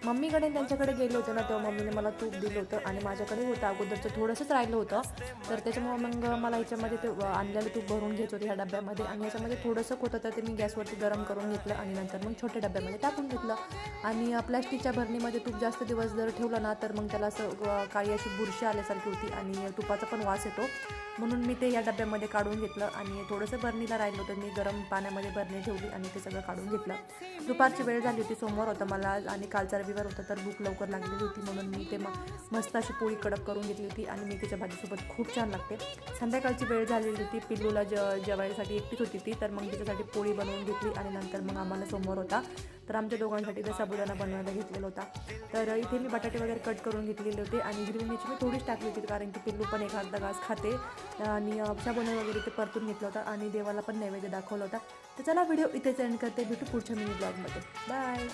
मम्मीकडे त्यांच्याकडे गेले होते ना, तेव्हा मम्मीने मला तूप दिलं होतं आणि माझ्याकडे होतं अगोदरचं थोडंसंच राहिलं होतं. तर त्याच्यामुळं मग मला ह्याच्यामध्ये ते आणलेलं तूप भरून घ्यायचं होतं ह्या डब्यामध्ये आणि ह्याच्यामध्ये थोडंसं होतं तर ते मी गॅसवरती गरम करून घेतलं आणि नंतर मग छोट्या डब्यामध्ये टाकून घेतलं. आणि प्लॅस्टिकच्या भरणीमध्ये तूप जास्त दिवस जर ठेवलं ना तर मग त्याला असं काळी अशी बुरशी आल्यासारखी होती आणि तुपाचा पण वास येतो. म्हणून मी ते या डब्यामध्ये काढून घेतलं आणि थोडंसं बरणीला राहिलं होतं, मी गरम पाण्यामध्ये बरणी ठेवली आणि ते सगळं काढून घेतलं. दुपारची वेळ झाली होती, सोमवार होता मला आणि कालचा रविवार होता, तर भूक लवकर लागलेली होती म्हणून मी ते मस्त अशी पोळी कडक करून घेतली होती आणि मेथीच्या भाजीसोबत खूप छान लागते. संध्याकाळची वेळ झालेली होती, पिल्लूला जेवायसाठी एकटीच होती ती, तर मग तिच्यासाठी पोळी बनवून घेतली आणि नंतर मग आम्हाला सोमवार होता तर आमच्या दोघांसाठी तर साबुदाणा बनवायला घेतलेला होता. तर इथे मी बटाटे वगैरे कट करून घेतलेले होते आणि हिरवी मिरची मी थोडीच टाकली होती कारण की पिल्लू पण एखादा घास खाते. आणि साबुदाणा वगैरे ते परतून घेतला होता आणि देवाला पण नैवेद्य दाखवला होता. तर चला व्हिडिओ इथेच एंड करते, भेटू पुढच्या मिनी ब्लॉगमध्ये. बाय.